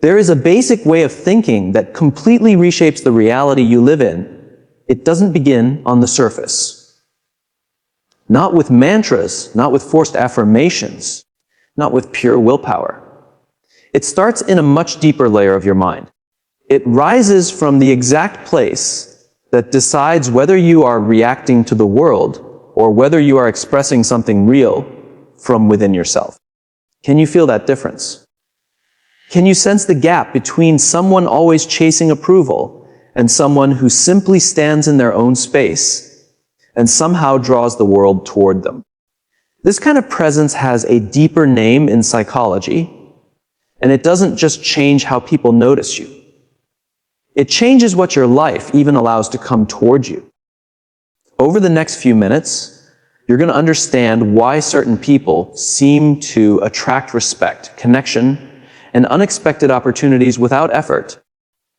There is a basic way of thinking that completely reshapes the reality you live in. It doesn't begin on the surface. Not with mantras, not with forced affirmations, not with pure willpower. It starts in a much deeper layer of your mind. It rises from the exact place that decides whether you are reacting to the world or whether you are expressing something real from within yourself. Can you feel that difference? Can you sense the gap between someone always chasing approval and someone who simply stands in their own space and somehow draws the world toward them? This kind of presence has a deeper name in psychology, and it doesn't just change how people notice you. It changes what your life even allows to come toward you. Over the next few minutes, you're going to understand why certain people seem to attract respect, connection, and unexpected opportunities without effort,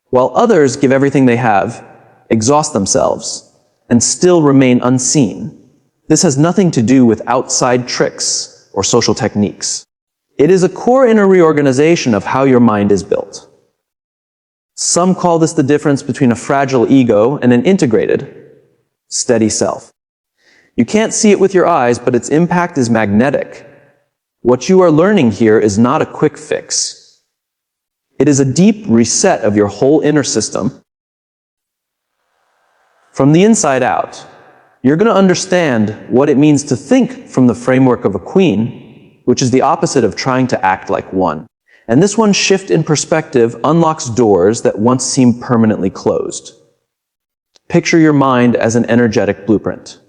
while others give everything they have, exhaust themselves, and still remain unseen. This has nothing to do with outside tricks or social techniques. It is a core inner reorganization of how your mind is built. Some call this the difference between a fragile ego and an integrated, steady self. You can't see it with your eyes, but its impact is magnetic. What you are learning here is not a quick fix. It is a deep reset of your whole inner system. From the inside out, you're going to understand what it means to think from the framework of a queen, which is the opposite of trying to act like one. And this one shift in perspective unlocks doors that once seemed permanently closed. Picture your mind as an energetic blueprint.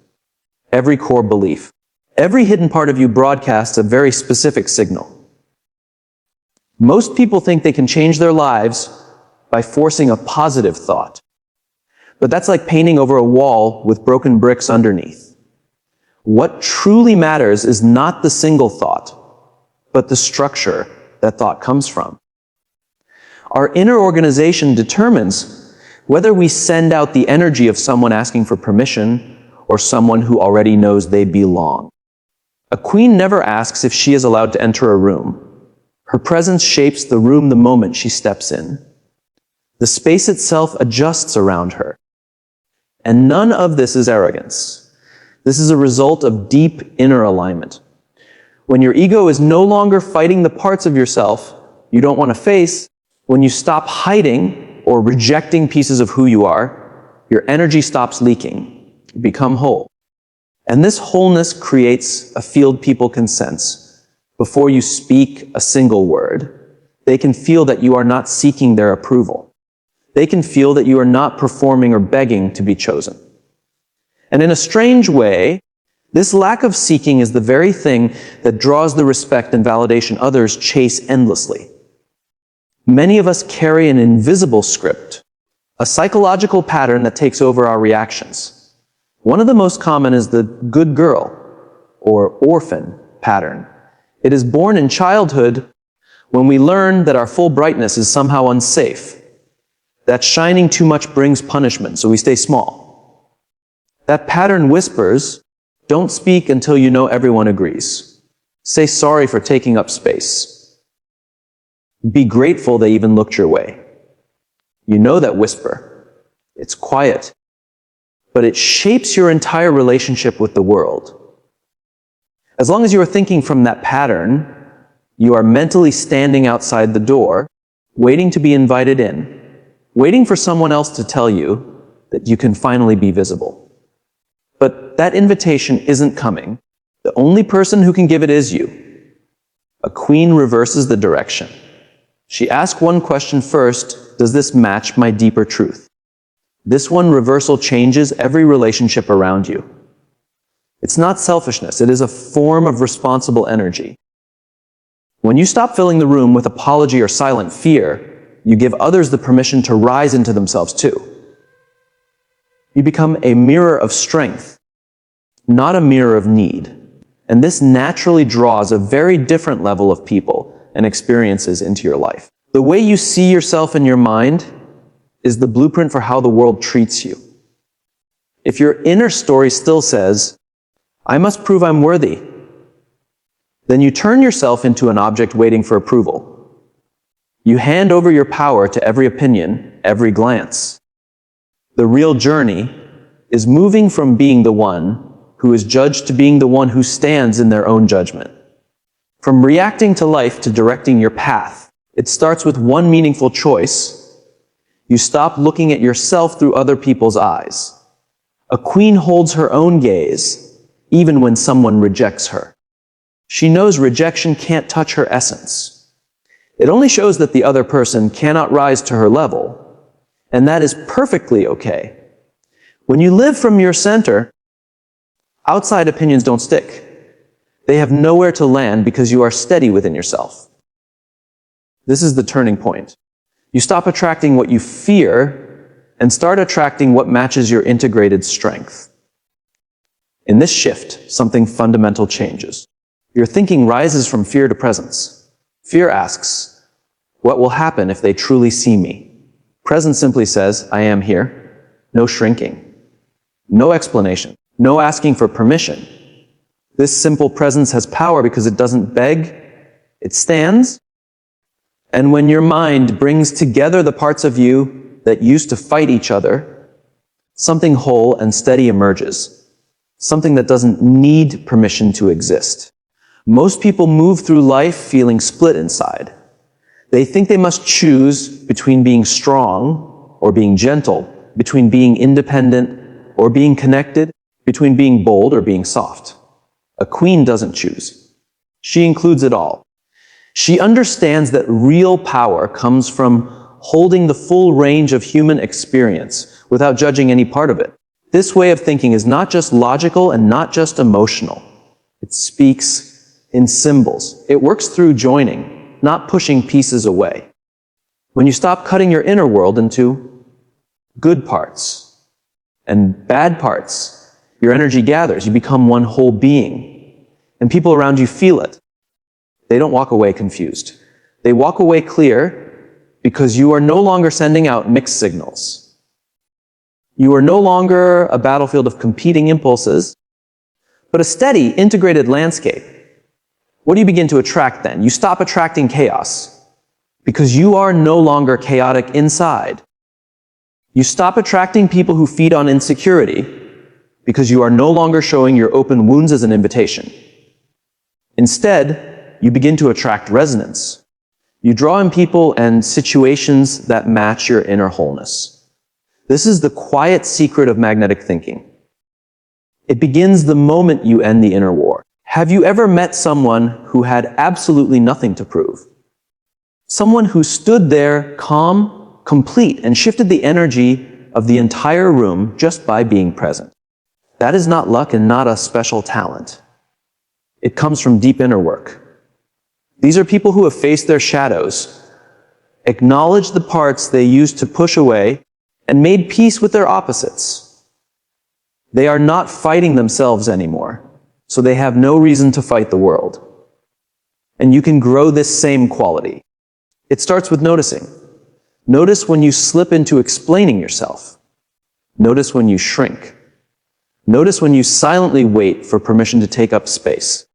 Every core belief, every hidden part of you broadcasts a very specific signal. Most people think they can change their lives by forcing a positive thought. But that's like painting over a wall with broken bricks underneath. What truly matters is not the single thought, but the structure that thought comes from. Our inner organization determines whether we send out the energy of someone asking for permission or someone who already knows they belong. A queen never asks if she is allowed to enter a room. Her presence shapes the room the moment she steps in. The space itself adjusts around her. And none of this is arrogance. This is a result of deep inner alignment. When your ego is no longer fighting the parts of yourself you don't want to face, when you stop hiding or rejecting pieces of who you are, your energy stops leaking. You become whole. And this wholeness creates a field people can sense. Before you speak a single word, they can feel that you are not seeking their approval. They can feel that you are not performing or begging to be chosen. And in a strange way, this lack of seeking is the very thing that draws the respect and validation others chase endlessly. Many of us carry an invisible script, a psychological pattern that takes over our reactions. One of the most common is the good girl or orphan pattern. It is born in childhood when we learn that our full brightness is somehow unsafe, that shining too much brings punishment, so we stay small. That pattern whispers, don't speak until you know everyone agrees. Say sorry for taking up space. Be grateful they even looked your way. You know that whisper. It's quiet, but it shapes your entire relationship with the world. As long as you are thinking from that pattern, you are mentally standing outside the door, waiting to be invited in, waiting for someone else to tell you that you can finally be visible. But that invitation isn't coming. The only person who can give it is you. A queen reverses the direction. She asks one question first, does this match my deeper truth? This one reversal changes every relationship around you. It's not selfishness, it is a form of responsible energy. When you stop filling the room with apology or silent fear, you give others the permission to rise into themselves too. You become a mirror of strength, not a mirror of need. And this naturally draws a very different level of people and experiences into your life. The way you see yourself in your mind is the blueprint for how the world treats you. If your inner story still says, I must prove I'm worthy, then you turn yourself into an object waiting for approval. You hand over your power to every opinion, every glance. The real journey is moving from being the one who is judged to being the one who stands in their own judgment. From reacting to life to directing your path, it starts with one meaningful choice. You stop looking at yourself through other people's eyes. A queen holds her own gaze, even when someone rejects her. She knows rejection can't touch her essence. It only shows that the other person cannot rise to her level, and that is perfectly okay. When you live from your center, outside opinions don't stick. They have nowhere to land because you are steady within yourself. This is the turning point. You stop attracting what you fear and start attracting what matches your integrated strength. In this shift, something fundamental changes. Your thinking rises from fear to presence. Fear asks, what will happen if they truly see me? Presence simply says, I am here. No shrinking. No explanation. No asking for permission. This simple presence has power because it doesn't beg, it stands. And when your mind brings together the parts of you that used to fight each other, something whole and steady emerges. Something that doesn't need permission to exist. Most people move through life feeling split inside. They think they must choose between being strong or being gentle, between being independent or being connected, between being bold or being soft. A queen doesn't choose. She includes it all. She understands that real power comes from holding the full range of human experience without judging any part of it. This way of thinking is not just logical and not just emotional. It speaks in symbols. It works through joining, not pushing pieces away. When you stop cutting your inner world into good parts and bad parts, your energy gathers. You become one whole being. And people around you feel it. They don't walk away confused. They walk away clear because you are no longer sending out mixed signals. You are no longer a battlefield of competing impulses, but a steady, integrated landscape. What do you begin to attract then? You stop attracting chaos because you are no longer chaotic inside. You stop attracting people who feed on insecurity because you are no longer showing your open wounds as an invitation. Instead, you begin to attract resonance. You draw in people and situations that match your inner wholeness. This is the quiet secret of magnetic thinking. It begins the moment you end the inner war. Have you ever met someone who had absolutely nothing to prove? Someone who stood there calm, complete, and shifted the energy of the entire room just by being present. That is not luck and not a special talent. It comes from deep inner work. These are people who have faced their shadows, acknowledged the parts they used to push away, and made peace with their opposites. They are not fighting themselves anymore, so they have no reason to fight the world. And you can grow this same quality. It starts with noticing. Notice when you slip into explaining yourself. Notice when you shrink. Notice when you silently wait for permission to take up space.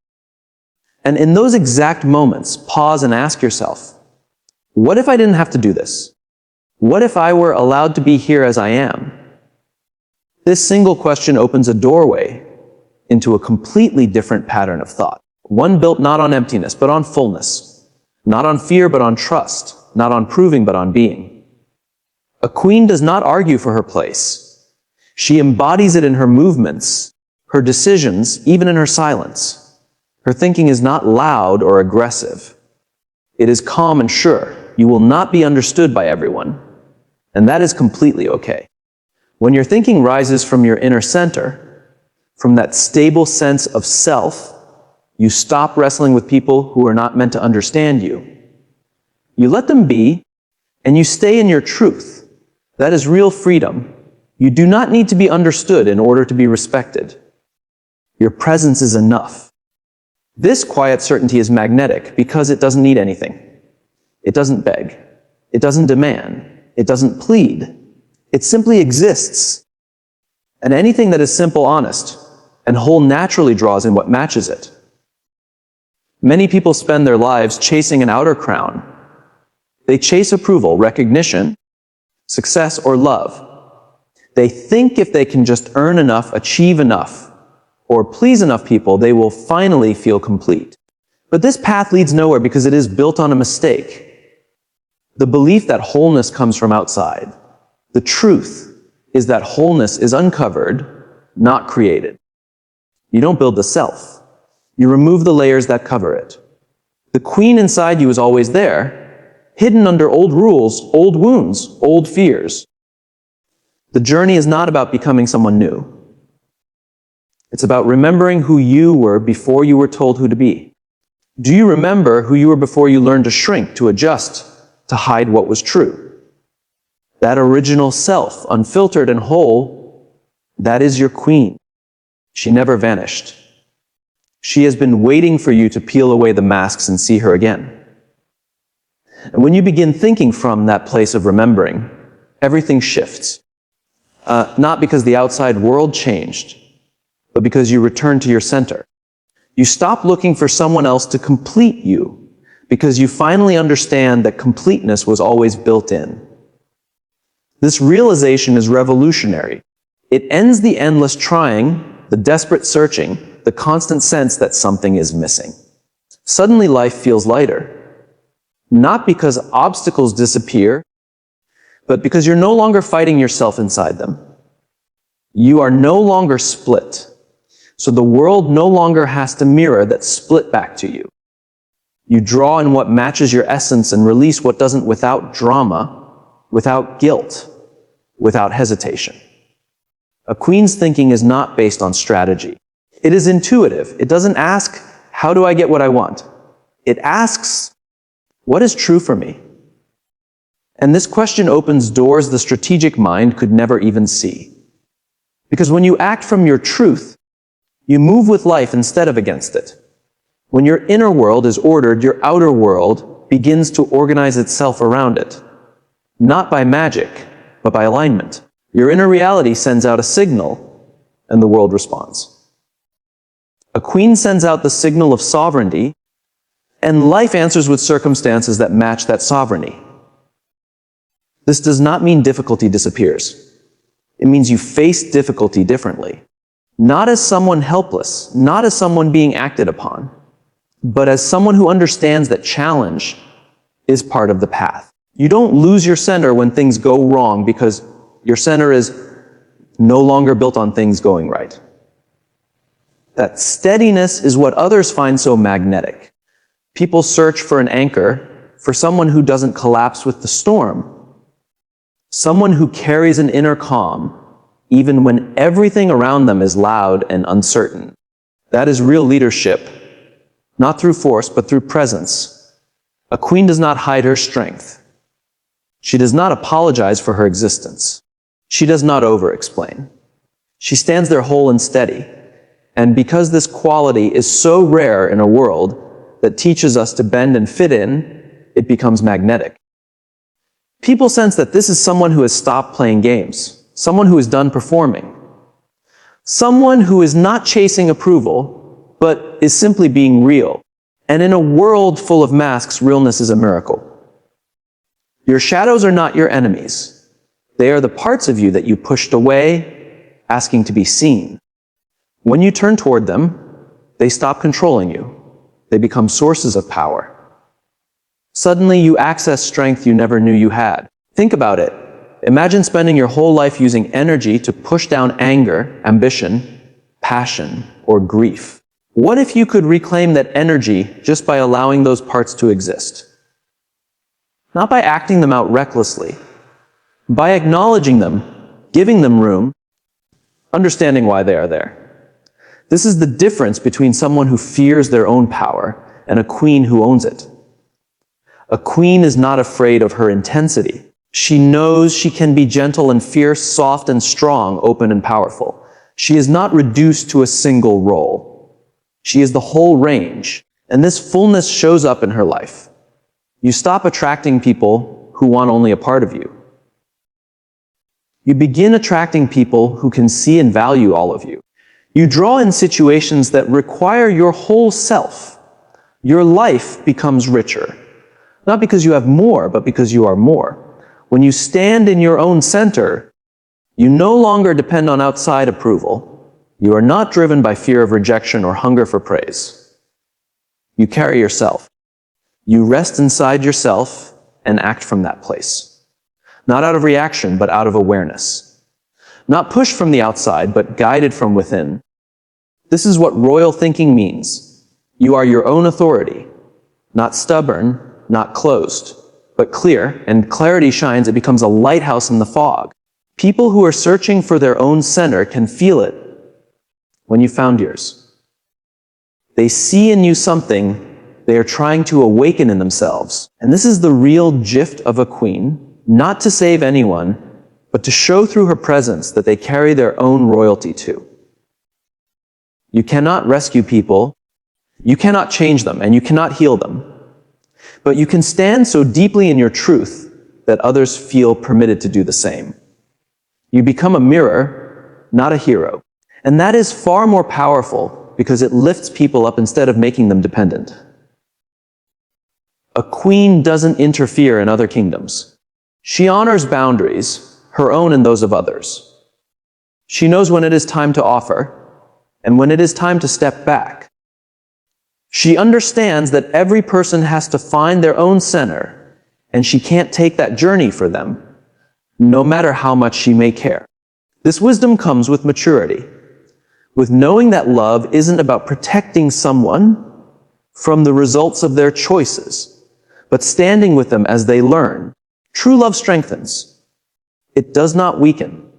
And in those exact moments, pause and ask yourself, what if I didn't have to do this? What if I were allowed to be here as I am? This single question opens a doorway into a completely different pattern of thought. One built not on emptiness, but on fullness. Not on fear, but on trust. Not on proving, but on being. A queen does not argue for her place. She embodies it in her movements, her decisions, even in her silence. Her thinking is not loud or aggressive. It is calm and sure. You will not be understood by everyone, and that is completely okay. When your thinking rises from your inner center, from that stable sense of self, you stop wrestling with people who are not meant to understand you. You let them be, and you stay in your truth. That is real freedom. You do not need to be understood in order to be respected. Your presence is enough. This quiet certainty is magnetic because it doesn't need anything. It doesn't beg. It doesn't demand. It doesn't plead. It simply exists. And anything that is simple, honest, and whole naturally draws in what matches it. Many people spend their lives chasing an outer crown, They chase approval, recognition, success, or love. They think if they can just earn enough, achieve enough, or please enough people, they will finally feel complete. But this path leads nowhere because it is built on a mistake. The belief that wholeness comes from outside. The truth is that wholeness is uncovered, not created. You don't build the self. You remove the layers that cover it. The queen inside you is always there, hidden under old rules, old wounds, old fears. The journey is not about becoming someone new. It's about remembering who you were before you were told who to be. Do you remember who you were before you learned to shrink, to adjust, to hide what was true? That original self, unfiltered and whole, that is your queen. She never vanished. She has been waiting for you to peel away the masks and see her again. And when you begin thinking from that place of remembering, everything shifts. Not because the outside world changed, but because you return to your center. You stop looking for someone else to complete you, because you finally understand that completeness was always built in. This realization is revolutionary. It ends the endless trying, the desperate searching, the constant sense that something is missing. Suddenly life feels lighter. Not because obstacles disappear, but because you're no longer fighting yourself inside them. You are no longer split. So the world no longer has to mirror that split back to you. You draw in what matches your essence and release what doesn't without drama, without guilt, without hesitation. A queen's thinking is not based on strategy. It is intuitive. It doesn't ask, how do I get what I want? It asks, what is true for me? And this question opens doors the strategic mind could never even see. Because when you act from your truth, you move with life instead of against it. When your inner world is ordered, your outer world begins to organize itself around it. Not by magic, but by alignment. Your inner reality sends out a signal, and the world responds. A queen sends out the signal of sovereignty, and life answers with circumstances that match that sovereignty. This does not mean difficulty disappears. It means you face difficulty differently. Not as someone helpless, not as someone being acted upon, but as someone who understands that challenge is part of the path. You don't lose your center when things go wrong because your center is no longer built on things going right. That steadiness is what others find so magnetic. People search for an anchor, for someone who doesn't collapse with the storm. Someone who carries an inner calm, even when everything around them is loud and uncertain. That is real leadership, not through force, but through presence. A queen does not hide her strength. She does not apologize for her existence. She does not over-explain. She stands there whole and steady. And because this quality is so rare in a world that teaches us to bend and fit in, it becomes magnetic. People sense that this is someone who has stopped playing games, someone who is done performing, someone who is not chasing approval, but is simply being real. And in a world full of masks, realness is a miracle. Your shadows are not your enemies. They are the parts of you that you pushed away, asking to be seen. When you turn toward them, they stop controlling you. They become sources of power. Suddenly, you access strength you never knew you had. Think about it. Imagine spending your whole life using energy to push down anger, ambition, passion, or grief. What if you could reclaim that energy just by allowing those parts to exist? Not by acting them out recklessly, by acknowledging them, giving them room, understanding why they are there. This is the difference between someone who fears their own power and a queen who owns it. A queen is not afraid of her intensity. She knows she can be gentle and fierce, soft and strong, open and powerful. She is not reduced to a single role. She is the whole range, and this fullness shows up in her life. You stop attracting people who want only a part of you. You begin attracting people who can see and value all of you. You draw in situations that require your whole self. Your life becomes richer. Not because you have more, but because you are more. When you stand in your own center, you no longer depend on outside approval. You are not driven by fear of rejection or hunger for praise. You carry yourself. You rest inside yourself and act from that place. Not out of reaction, but out of awareness. Not pushed from the outside, but guided from within. This is what royal thinking means. You are your own authority. Not stubborn, not closed, but clear, and clarity shines. It becomes a lighthouse in the fog. People who are searching for their own center can feel it when you found yours. They see in you something they are trying to awaken in themselves. And this is the real gift of a queen, not to save anyone, but to show through her presence that they carry their own royalty too. You cannot rescue people, you cannot change them, and you cannot heal them. But you can stand so deeply in your truth that others feel permitted to do the same. You become a mirror, not a hero. And that is far more powerful because it lifts people up instead of making them dependent. A queen doesn't interfere in other kingdoms. She honors boundaries, her own and those of others. She knows when it is time to offer, and when it is time to step back. She understands that every person has to find their own center, and she can't take that journey for them, no matter how much she may care. This wisdom comes with maturity, with knowing that love isn't about protecting someone from the results of their choices, but standing with them as they learn. True love strengthens. It does not weaken.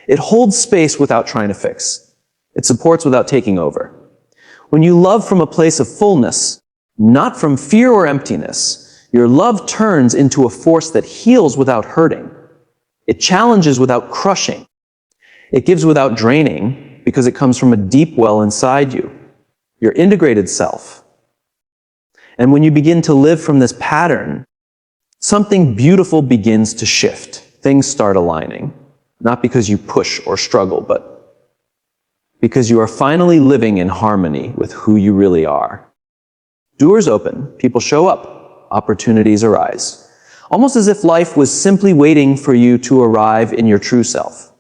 It holds space without trying to fix. It supports without taking over. When you love from a place of fullness, not from fear or emptiness, your love turns into a force that heals without hurting. It challenges without crushing. It gives without draining because it comes from a deep well inside you, your integrated self. And when you begin to live from this pattern, something beautiful begins to shift. Things start aligning, not because you push or struggle, but because you are finally living in harmony with who you really are. Doors open, people show up, opportunities arise, almost as if life was simply waiting for you to arrive in your true self.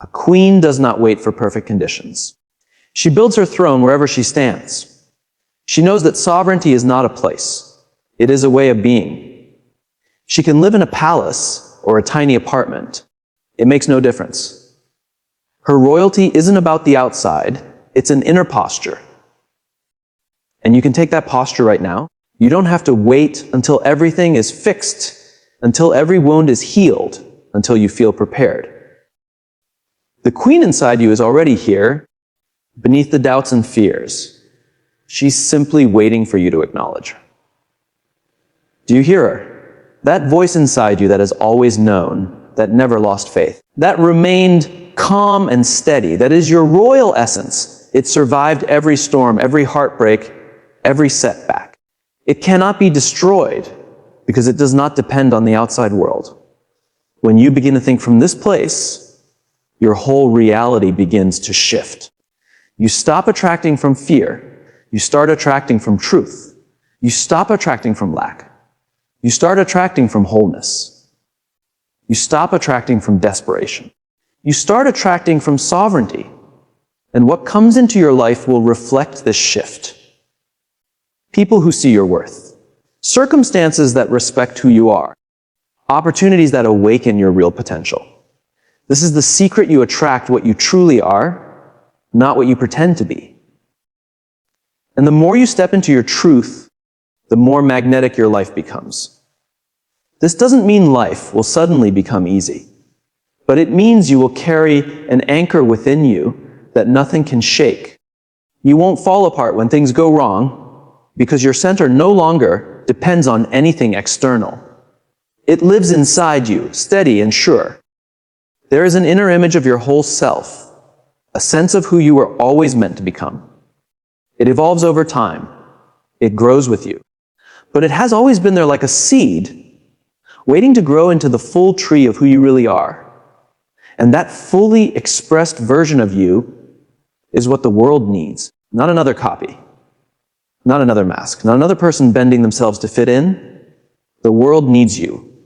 A queen does not wait for perfect conditions. She builds her throne wherever she stands. She knows that sovereignty is not a place. It is a way of being. She can live in a palace or a tiny apartment. It makes no difference. Her royalty isn't about the outside, it's an inner posture. And you can take that posture right now. You don't have to wait until everything is fixed, until every wound is healed, until you feel prepared. The queen inside you is already here, beneath the doubts and fears. She's simply waiting for you to acknowledge her. Do you hear her? That voice inside you that has always known, that never lost faith, that remained calm and steady, that is your royal essence. It survived every storm, every heartbreak, every setback. It cannot be destroyed because it does not depend on the outside world. When you begin to think from this place, your whole reality begins to shift. You stop attracting from fear. You start attracting from truth. You stop attracting from lack. You start attracting from wholeness. You stop attracting from desperation. You start attracting from sovereignty, and what comes into your life will reflect this shift. People who see your worth, circumstances that respect who you are, opportunities that awaken your real potential. This is the secret. You attract what you truly are, not what you pretend to be. And the more you step into your truth, the more magnetic your life becomes. This doesn't mean life will suddenly become easy. But it means you will carry an anchor within you that nothing can shake. You won't fall apart when things go wrong because your center no longer depends on anything external. It lives inside you, steady and sure. There is an inner image of your whole self, a sense of who you were always meant to become. It evolves over time. It grows with you. But it has always been there like a seed, waiting to grow into the full tree of who you really are. And that fully expressed version of you is what the world needs, not another copy, not another mask, not another person bending themselves to fit in. The world needs you.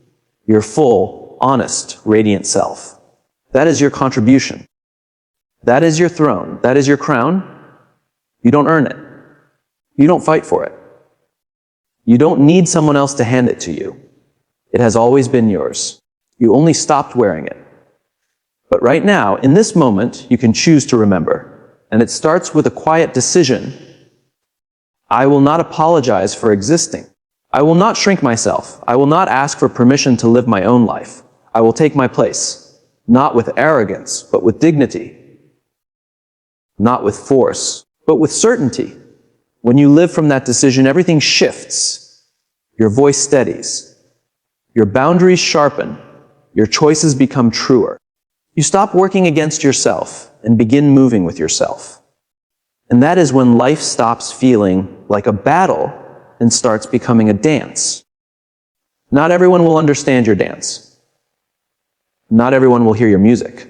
Your full, honest, radiant self. That is your contribution. That is your throne. That is your crown. You don't earn it. You don't fight for it. You don't need someone else to hand it to you. It has always been yours. You only stopped wearing it. But right now, in this moment, you can choose to remember. And it starts with a quiet decision. I will not apologize for existing. I will not shrink myself. I will not ask for permission to live my own life. I will take my place, not with arrogance, but with dignity. Not with force, but with certainty. When you live from that decision, everything shifts. Your voice steadies. Your boundaries sharpen. Your choices become truer. You stop working against yourself and begin moving with yourself. And that is when life stops feeling like a battle and starts becoming a dance. Not everyone will understand your dance. Not everyone will hear your music.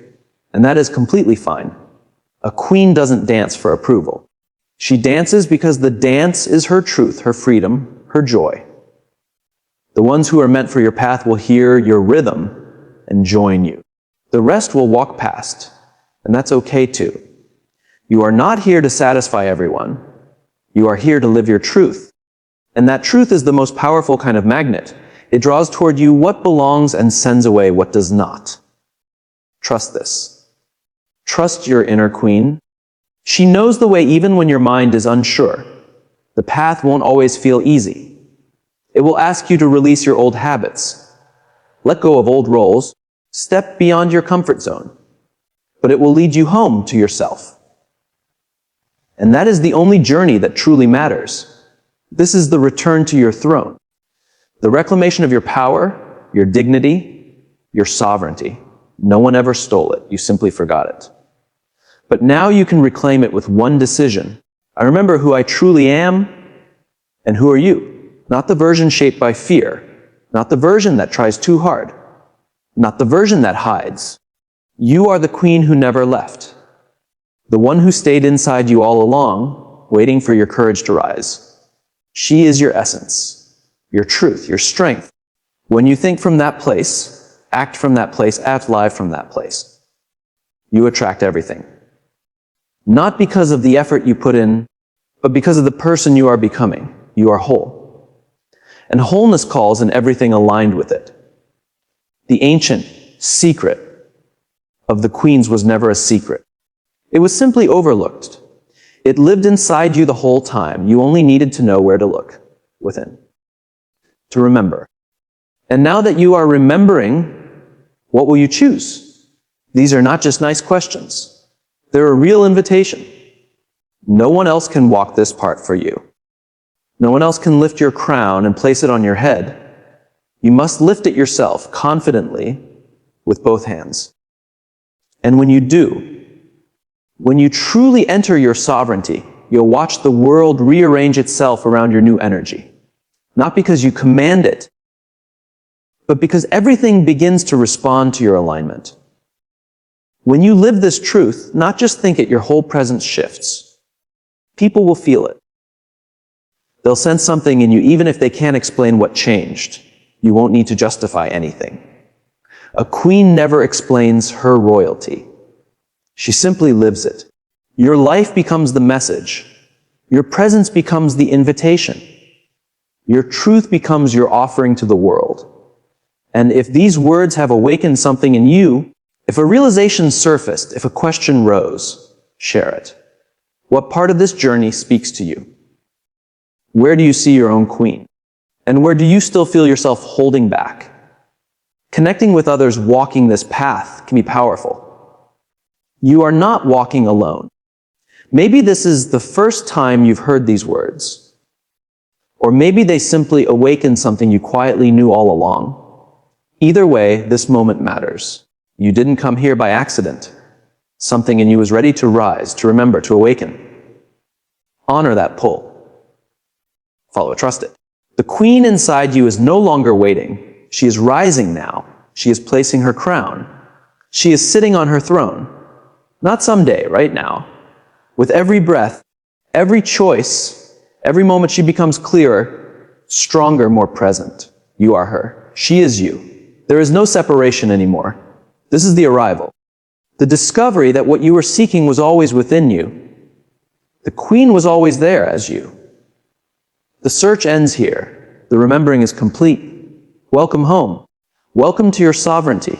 And that is completely fine. A queen doesn't dance for approval. She dances because the dance is her truth, her freedom, her joy. The ones who are meant for your path will hear your rhythm and join you. The rest will walk past, and that's okay too. You are not here to satisfy everyone. You are here to live your truth. And that truth is the most powerful kind of magnet. It draws toward you what belongs and sends away what does not. Trust this. Trust your inner queen. She knows the way even when your mind is unsure. The path won't always feel easy. It will ask you to release your old habits. Let go of old roles. Step beyond your comfort zone. But it will lead you home to yourself. And that is the only journey that truly matters. This is the return to your throne. The reclamation of your power, your dignity, your sovereignty. No one ever stole it. You simply forgot it. But now you can reclaim it with one decision. I remember who I truly am, and who are you? Not the version shaped by fear. Not the version that tries too hard. Not the version that hides. You are the queen who never left. The one who stayed inside you all along, waiting for your courage to rise. She is your essence, your truth, your strength. When you think from that place, act from that place, act live from that place, you attract everything. Not because of the effort you put in, but because of the person you are becoming. You are whole. And wholeness calls and everything aligned with it. The ancient secret of the queens was never a secret. It was simply overlooked. It lived inside you the whole time. You only needed to know where to look within, to remember. And now that you are remembering, what will you choose? These are not just nice questions. They're a real invitation. No one else can walk this part for you. No one else can lift your crown and place it on your head. You must lift it yourself, confidently, with both hands. And when you do, when you truly enter your sovereignty, you'll watch the world rearrange itself around your new energy. Not because you command it, but because everything begins to respond to your alignment. When you live this truth, not just think it, your whole presence shifts. People will feel it. They'll sense something in you, even if they can't explain what changed. You won't need to justify anything. A queen never explains her royalty. She simply lives it. Your life becomes the message. Your presence becomes the invitation. Your truth becomes your offering to the world. And if these words have awakened something in you, if a realization surfaced, if a question rose, share it. What part of this journey speaks to you? Where do you see your own queen? And where do you still feel yourself holding back? Connecting with others walking this path can be powerful. You are not walking alone. Maybe this is the first time you've heard these words. Or maybe they simply awaken something you quietly knew all along. Either way, this moment matters. You didn't come here by accident. Something in you is ready to rise, to remember, to awaken. Honor that pull. Follow it, trust it. The queen inside you is no longer waiting. She is rising now. She is placing her crown. She is sitting on her throne. Not someday, right now. With every breath, every choice, every moment she becomes clearer, stronger, more present. You are her. She is you. There is no separation anymore. This is the arrival. The discovery that what you were seeking was always within you. The queen was always there as you. The search ends here. The remembering is complete. Welcome home. Welcome to your sovereignty.